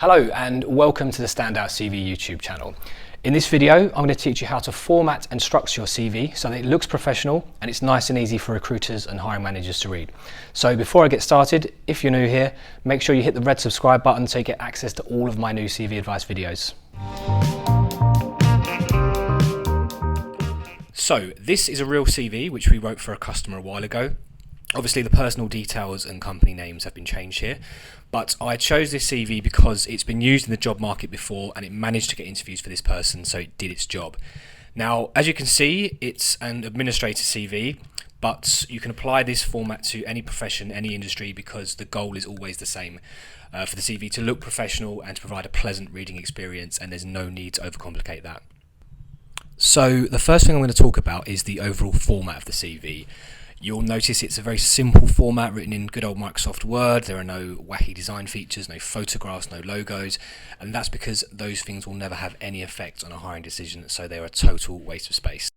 Hello and welcome to the Standout CV YouTube channel. In this video, I'm going to teach you how to format and structure your CV so that it looks professional and it's nice and easy for recruiters and hiring managers to read. So before I get started, if you're new here, make sure you hit the red subscribe button so you get access to all of my new CV advice videos. So this is a real CV which we wrote for a customer a while ago. Obviously the personal details and company names have been changed here, but I chose this CV because it's been used in the job market before and it managed to get interviews for this person, so it did its job. Now, as you can see, it's an administrator CV, but you can apply this format to any profession, any industry, because the goal is always the same. For the CV to look professional and to provide a pleasant reading experience, and there's no need to overcomplicate that. So the first thing I'm going to talk about is the overall format of the CV. You'll notice it's a very simple format written in good old Microsoft Word. There are no wacky design features, no photographs, no logos, and that's because those things will never have any effect on a hiring decision, so they're a total waste of space.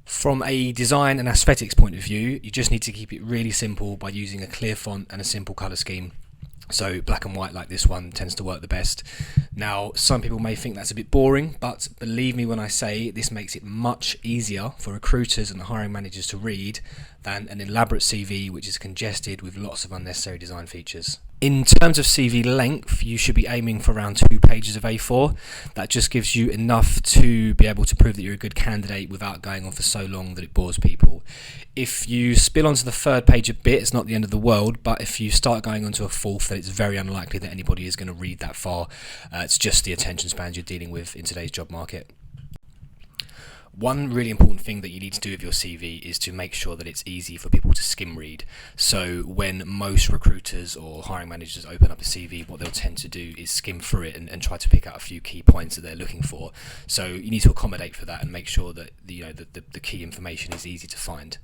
From a design and aesthetics point of view, you just need to keep it really simple by using a clear font and a simple colour scheme. So black and white like this one tends to work the best. Now, some people may think that's a bit boring, but believe me when I say this makes it much easier for recruiters and hiring managers to read than an elaborate CV which is congested with lots of unnecessary design features. In terms of CV length, you should be aiming for around 2 pages of A4. That just gives you enough to be able to prove that you're a good candidate without going on for so long that it bores people. If you spill onto the third page a bit, it's not the end of the world, but if you start going onto a fourth, then it's very unlikely that anybody is going to read that far. It's just the attention spans you're dealing with in today's job market. One really important thing that you need to do with your CV is to make sure that it's easy for people to skim read. So when most recruiters or hiring managers open up a CV, what they'll tend to do is skim through it and try to pick out a few key points that they're looking for. So you need to accommodate for that and make sure that the key information is easy to find.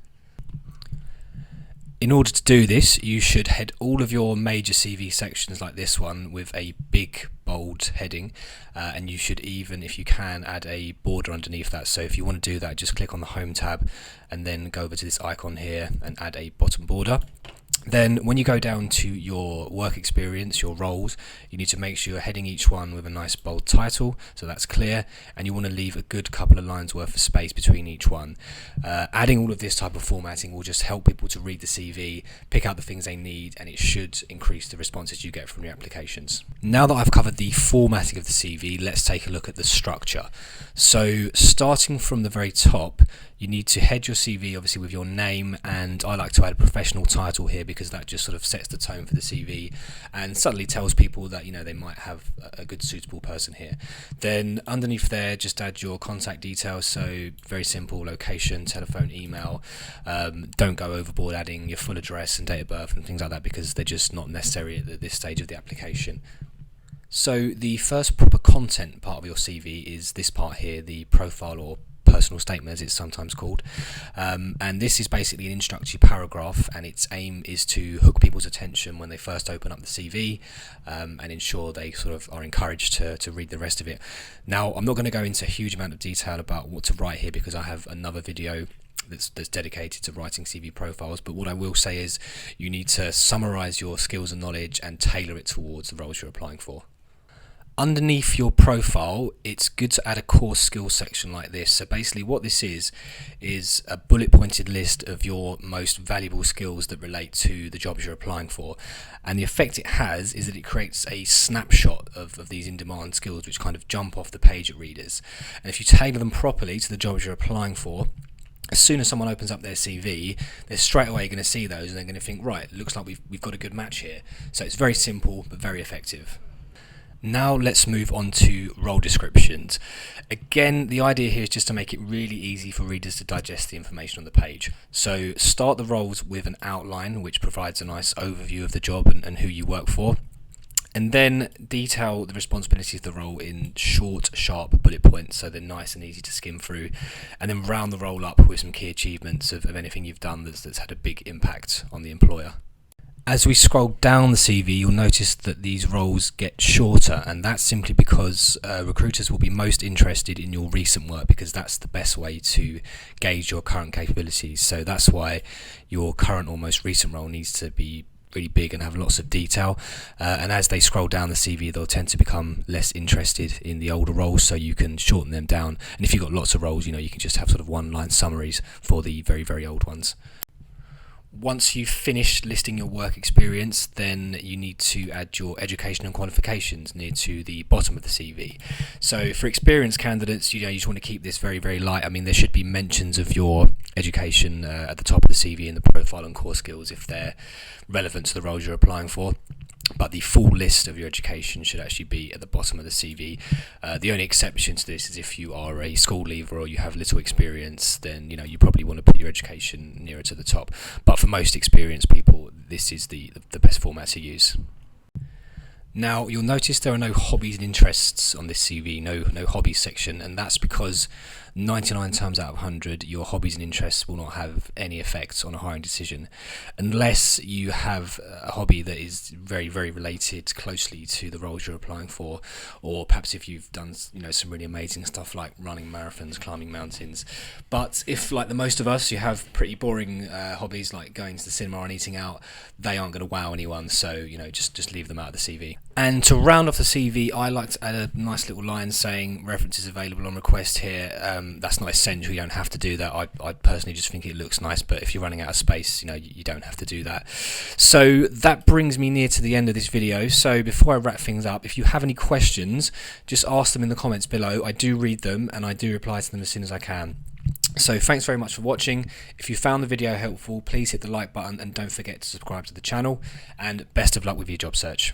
In order to do this, you should head all of your major CV sections like this one with a big bold heading, and you should even, if you can, add a border underneath that. So if you want to do that, just click on the Home tab and then go over to this icon here and add a bottom border. Then when you go down to your work experience, your roles, you need to make sure you're heading each one with a nice bold title, so that's clear, and you want to leave a good couple of lines worth of space between each one. Adding all of this type of formatting will just help people to read the CV, pick out the things they need, and it should increase the responses you get from your applications. Now that I've covered the formatting of the CV, let's take a look at the structure. So starting from the very top, you need to head your CV obviously with your name, and I like to add a professional title here because that just sort of sets the tone for the CV and subtly tells people that they might have a good suitable person here. Then underneath there, just add your contact details, so very simple: location, telephone, email. Don't go overboard adding your full address and date of birth and things like that because they're just not necessary at this stage of the application. So the first proper content part of your CV is this part here, the profile or personal statement as it's sometimes called, and this is basically an introductory paragraph, and its aim is to hook people's attention when they first open up the CV and ensure they sort of are encouraged to read the rest of it. Now, I'm not going to go into a huge amount of detail about what to write here because I have another video that's dedicated to writing CV profiles, but what I will say is you need to summarize your skills and knowledge and tailor it towards the roles you're applying for. Underneath your profile, it's good to add a core skills section like this. So basically what this is a bullet pointed list of your most valuable skills that relate to the jobs you're applying for. And the effect it has is that it creates a snapshot of these in-demand skills which kind of jump off the page at readers. And if you tailor them properly to the jobs you're applying for, as soon as someone opens up their CV, they're straight away going to see those and they're going to think, right, it looks like we've got a good match here. So it's very simple but very effective. Now let's move on to role descriptions. Again, the idea here is just to make it really easy for readers to digest the information on the page. So start the roles with an outline which provides a nice overview of the job and who you work for, and then detail the responsibilities of the role in short, sharp bullet points so they're nice and easy to skim through, and then round the role up with some key achievements of anything you've done that's had a big impact on the employer. As we scroll down the CV, you'll notice that these roles get shorter, and that's simply because recruiters will be most interested in your recent work because that's the best way to gauge your current capabilities. So that's why your current or most recent role needs to be really big and have lots of detail, and as they scroll down the CV they'll tend to become less interested in the older roles, so you can shorten them down. And if you've got lots of roles, you can just have sort of one-line summaries for the very, very old ones. Once you've finished listing your work experience, then you need to add your education and qualifications near to the bottom of the CV. So for experienced candidates, you just want to keep this very, very light. I mean, there should be mentions of your education at the top of the CV in the profile and core skills if they're relevant to the roles you're applying for. But the full list of your education should actually be at the bottom of the CV. The only exception to this is if you are a school leaver or you have little experience, then you probably want to put your education nearer to the top. But for most experienced people, this is the best format to use. Now, you'll notice there are no hobbies and interests on this CV, no hobbies section, and that's because 99 times out of 100 your hobbies and interests will not have any effect on a hiring decision unless you have a hobby that is very, very related closely to the roles you're applying for, or perhaps if you've done some really amazing stuff like running marathons, climbing mountains. But if, like the most of us, you have pretty boring hobbies like going to the cinema and eating out, they aren't going to wow anyone, so just leave them out of the CV. And to round off the CV, I like to add a nice little line saying references available on request here. That's not essential, you don't have to do that. I personally just think it looks nice, but if you're running out of space, you don't have to do that. So that brings me near to the end of this video. So before I wrap things up, if you have any questions, just ask them in the comments below. I do read them and I do reply to them as soon as I can. So thanks very much for watching. If you found the video helpful, please hit the like button and don't forget to subscribe to the channel, and best of luck with your job search.